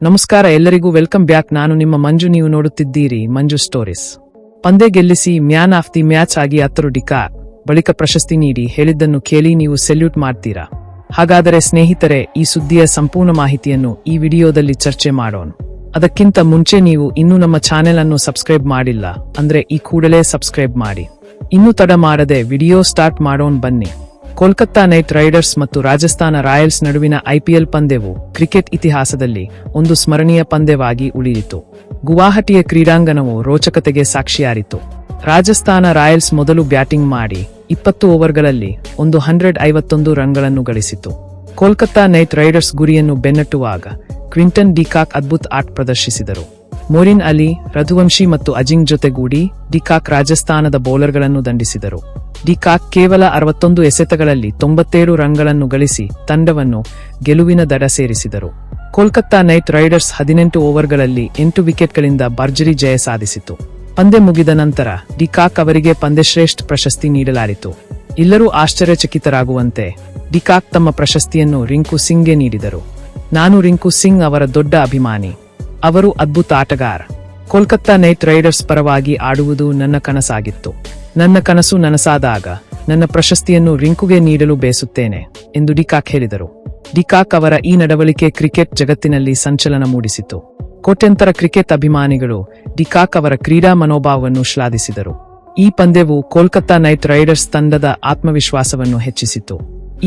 ನಮಸ್ಕಾರ ಎಲ್ಲರಿಗೂ welcome back. ನಾನು ನಿಮ್ಮ ಮಂಜು. ನೀವು ನೋಡುತ್ತಿದ್ದೀರಿ ಮಂಜು ಸ್ಟೋರೀಸ್. ಪಂದ್ಯ ಗೆಲ್ಲಿಸಿ ಮ್ಯಾನ್ ಆಫ್ ದಿ ಮ್ಯಾಚ್ ಆಗಿ ಅತ್ತರು ಡಿಕಾಕ್ ಬಳಿಕ ಪ್ರಶಸ್ತಿ ನೀಡಿ ಹೇಳಿದ್ದನ್ನು ಕೇಳಿ ನೀವು ಸೆಲ್ಯೂಟ್ ಮಾಡ್ತೀರಾ? ಹಾಗಾದರೆ ಸ್ನೇಹಿತರೆ, ಈ ಸುದ್ದಿಯ ಸಂಪೂರ್ಣ ಮಾಹಿತಿಯನ್ನು ಈ ವಿಡಿಯೋದಲ್ಲಿ ಚರ್ಚೆ ಮಾಡೋಣ. ಅದಕ್ಕಿಂತ ಮುಂಚೆ ನೀವು ಇನ್ನೂ ನಮ್ಮ ಚಾನೆಲ್ ಅನ್ನು ಸಬ್ಸ್ಕ್ರೈಬ್ ಮಾಡಿಲ್ಲ ಅಂದ್ರೆ ಈ ಕೂಡಲೇ ಸಬ್ಸ್ಕ್ರೈಬ್ ಮಾಡಿ. ಇನ್ನು ತಡ ಮಾಡದೆ ವಿಡಿಯೋ ಸ್ಟಾರ್ಟ್ ಮಾಡೋಣ ಬನ್ನಿ. ಕೋಲ್ಕತ್ತಾ ನೈಟ್ ರೈಡರ್ಸ್ ಮತ್ತು ರಾಜಸ್ಥಾನ ರಾಯಲ್ಸ್ ನಡುವಿನ ಐಪಿಎಲ್ ಪಂದ್ಯವು ಕ್ರಿಕೆಟ್ ಇತಿಹಾಸದಲ್ಲಿ ಒಂದು ಸ್ಮರಣೀಯ ಪಂದ್ಯವಾಗಿ ಉಳಿಯಿತು. ಗುವಾಹಟಿಯ ಕ್ರೀಡಾಂಗಣವು ರೋಚಕತೆಗೆ ಸಾಕ್ಷಿಯಾಯಿತು. ರಾಜಸ್ಥಾನ ರಾಯಲ್ಸ್ ಮೊದಲು ಬ್ಯಾಟಿಂಗ್ ಮಾಡಿ 20 ಓವರ್ಗಳಲ್ಲಿ 151 ರನ್ಗಳನ್ನು ಗಳಿಸಿತು. ಕೋಲ್ಕತ್ತಾ ನೈಟ್ ರೈಡರ್ಸ್ ಗುರಿಯನ್ನು ಬೆನ್ನಟ್ಟುವಾಗ ಕ್ವಿಂಟನ್ ಡಿಕಾಕ್ ಅದ್ಭುತ ಆಟ ಪ್ರದರ್ಶಿಸಿದರು. ಮೊರಿನ್ ಅಲಿ, ರಘುವಂಶಿ ಮತ್ತು ಅಜಿಂಕ್ ಜೊತೆಗೂಡಿ ಡಿಕಾಕ್ ರಾಜಸ್ಥಾನದ ಬೌಲರ್ಗಳನ್ನು ದಂಡಿಸಿದರು. ಡಿಕಾಕ್ ಕೇವಲ 61 ಎಸೆತಗಳಲ್ಲಿ 97 ರನ್ಗಳನ್ನು ಗಳಿಸಿ ತಂಡವನ್ನು ಗೆಲುವಿನ ದಡ ಸೇರಿಸಿದರು. ಕೋಲ್ಕತ್ತಾ ನೈಟ್ ರೈಡರ್ಸ್ 18 ಓವರ್ಗಳಲ್ಲಿ 8 ವಿಕೆಟ್ಗಳಿಂದ ಭರ್ಜರಿ ಜಯ ಸಾಧಿಸಿತು. ಪಂದ್ಯ ಮುಗಿದ ನಂತರ ಡಿಕಾಕ್ ಅವರಿಗೆ ಪಂದ್ಯಶ್ರೇಷ್ಠ ಪ್ರಶಸ್ತಿ ನೀಡಲಾಯಿತು. ಎಲ್ಲರೂ ಆಶ್ಚರ್ಯಚಕಿತರಾಗುವಂತೆ ಡಿಕಾಕ್ ತಮ್ಮ ಪ್ರಶಸ್ತಿಯನ್ನು ರಿಂಕು ಸಿಂಗ್ಗೆ ನೀಡಿದರು. ನಾನು ರಿಂಕು ಸಿಂಗ್ ಅವರ ದೊಡ್ಡ ಅಭಿಮಾನಿ. ಅವರು ಅದ್ಭುತ ಆಟಗಾರ. ಕೋಲ್ಕತ್ತಾ ನೈಟ್ ರೈಡರ್ಸ್ ಪರವಾಗಿ ಆಡುವುದು ನನ್ನ ಕನಸಾಗಿತ್ತು. ನನ್ನ ಕನಸು ನನಸಾದಾಗ ನನ್ನ ಪ್ರಶಸ್ತಿಯನ್ನು ರಿಂಕುಗೆ ನೀಡಲು ಬಯಸುತ್ತೇನೆ ಎಂದು ಡಿಕಾಕ್ ಹೇಳಿದರು. ಡಿಕಾಕ್ ಅವರ ಈ ನಡವಳಿಕೆ ಕ್ರಿಕೆಟ್ ಜಗತ್ತಿನಲ್ಲಿ ಸಂಚಲನ ಮೂಡಿಸಿತು. ಕೋಟ್ಯಂತರ ಕ್ರಿಕೆಟ್ ಅಭಿಮಾನಿಗಳು ಡಿಕಾಕ್ ಅವರ ಕ್ರೀಡಾ ಮನೋಭಾವವನ್ನು ಶ್ಲಾಘಿಸಿದರು. ಈ ಪಂದ್ಯವು ಕೋಲ್ಕತ್ತಾ ನೈಟ್ ರೈಡರ್ಸ್ ತಂಡದ ಆತ್ಮವಿಶ್ವಾಸವನ್ನು ಹೆಚ್ಚಿಸಿತು.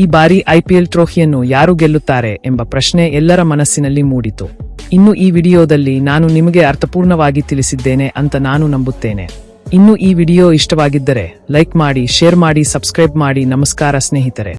ಈ ಬಾರಿ ಐಪಿಎಲ್ ಟ್ರೋಫಿಯನ್ನು ಯಾರು ಗೆಲ್ಲುತ್ತಾರೆ ಎಂಬ ಪ್ರಶ್ನೆ ಎಲ್ಲರ ಮನಸ್ಸಿನಲ್ಲಿ ಮೂಡಿತು. ಇನ್ನು ಈ ವಿಡಿಯೋದಲ್ಲಿ ನಾನು ನಿಮಗೆ ಅರ್ಥಪೂರ್ಣವಾಗಿ ತಿಳಿಸಿದ್ದೇನೆ ಅಂತ ನಾನು ನಂಬುತ್ತೇನೆ. ಇನ್ನು ಈ ವಿಡಿಯೋ ಇಷ್ಟವಾಗಿದ್ದರೆ ಲೈಕ್ ಮಾಡಿ, ಶೇರ್ ಮಾಡಿ, ಸಬ್ಸ್ಕ್ರೈಬ್ ಮಾಡಿ. ನಮಸ್ಕಾರ ಸ್ನೇಹಿತರೆ.